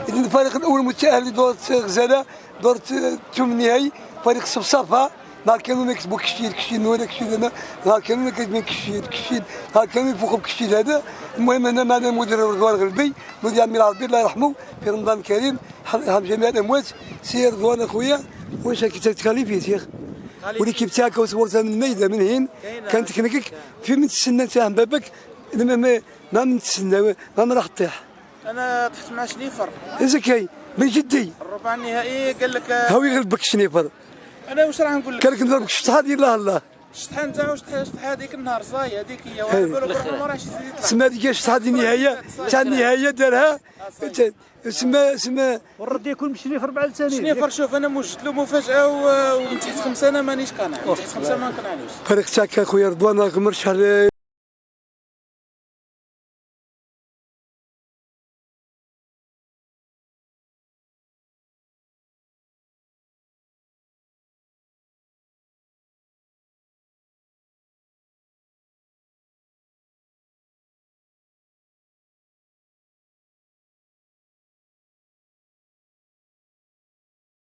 إذا الفريق الأول متأهل لدورة غزالة دورة الثمن النهائي فريق صفصفة. نهار كانوا يكسبوا كشتير نورا كشتير انا نهار كانوا كاسبين كشتير نهار كانوا يفوقوا بكشتير هذا. المهم انا معنا مدير رضوان الغربي مدير عمي العربي الله يرحمه في رمضان الكريم يرحم جميع الاموات. سي رضوان اخويا واش راك تتكلم فيه شيخ ولي كي بتاعك وصورتها من الميده من هين كانت تكنكك في من تسنى تاع بابك ما من تسنى ما راح تطيح. انا طحت مع شنيفر زكي من جدي الربع النهائي قال لك هاو يغلبك شنيفر. انا واش راح نقول لك؟ قال لك نضربك الشطحه ديال الله الشطحه نتاعو الشطحه هذيك النهار صاي هذيك هي وانا ما راحش يزيد يطلع. سما هذيك الشطحه ديال النهايه تاع النهايه دارها سما والرد يكون بشنيفر 4 ثانيين. شنيفر شوف انا موجدت له مفاجاه ومن تحت 5 انا مانيش قانع من تحت 5 ما نقنعنيش. فريق تاعك اخويا رضوان راك مرشح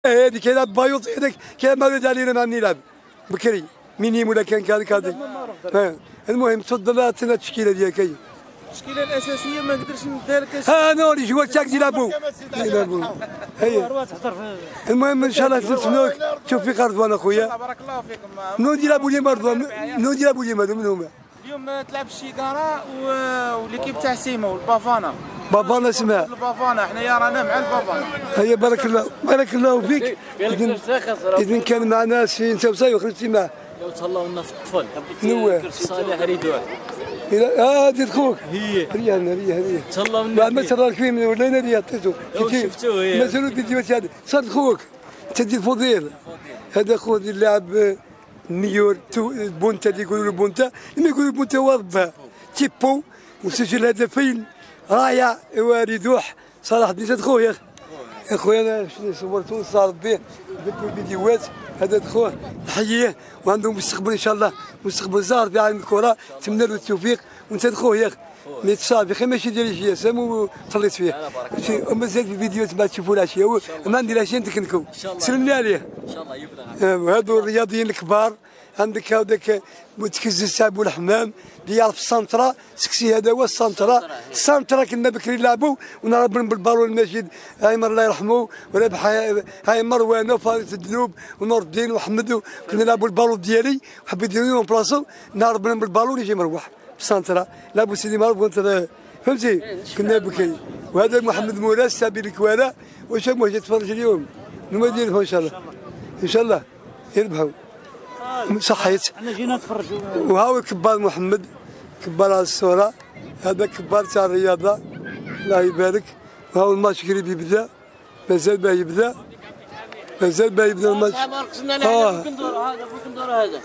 هذيك كيلعب بايوط هذاك كان مولود علينا ما نلعب بكري مينيم ولا كان كادي. المهم تفضل عطينا التشكيله ديالك. التشكيله الاساسيه ما نقدرش نديها لك. نوري جوال تاعك يلعبوا هيا. المهم ان شاء الله نتمنوك توفيق رضوان اخويا. بارك الله فيكم. منو يلعبوا اليوم رضوان منو يلعبوا اليوم هذو من هما؟ اليوم تلعب الشيكارا وليكيب تاع سيمو البافانا. بافانا سمع البافانا حنايا رانا مع البافانا. هيا بارك الله فيك. اذا كان معنا سي انت وصاي وخرجتي معاه تهلاو لنا في الطفل نوار صالح ريدوح هادي خوك هي تهلاو لنا ما ترى الفيلم ولا انا اللي عطيته شفتوه مثلا الفيديوهات هذه صاد خوك تدي الفضيل هذا خو ديال اللاعب نيور بونتا اللي يقولوا له بونتا لما يقولوا بونتا واضبه تيبو وسجل هدفين رايع وريدوح صلاح الدين خويا يا خويا انا صورته صار به درت فيديوهات هذا خوه نحييه وعنده مستقبل ان شاء الله مستقبل زاهر في عالم الكره نتمنى له التوفيق وانت خويا يا اخي مي تصاب بخير ماشي ديال جي اس ام وطليت فيه مازال في الفيديوهات ما تشوفوا العشيه ما ندير العشيه نتكنكو سلمني عليه ان شاء الله يبلغ. هادو الرياضيين الكبار عندك هذاك متكزز تاع بو الحمام ديال في السانترا سكسي هذا هو السانترا كنا بكري نلعبوا ونهربوا بالبالون المجيد ايمر الله يرحمه ورابح هاي مروان وفارس الذنوب ونور الدين وحمد كنا نلعبوا البالون ديالي وحبيت يديروا بلاصه نهربوا بالبالون يجي مروح في السانترا لابو سيدي مربوط فهمتي كنا بكري. وهذا محمد موراس سابي الكوالا واش هو يتفرج اليوم نما ديالهم ان شاء الله يربحوا صحيت. احنا جينا نتفرجوا وهاو كبار محمد كبار على الصوره هذا كبار تاع الرياضه الله يبارك. وهاو الماتش قريب يبدا مازال باه يبدا الماتش. ما رقصنا له هذا هذا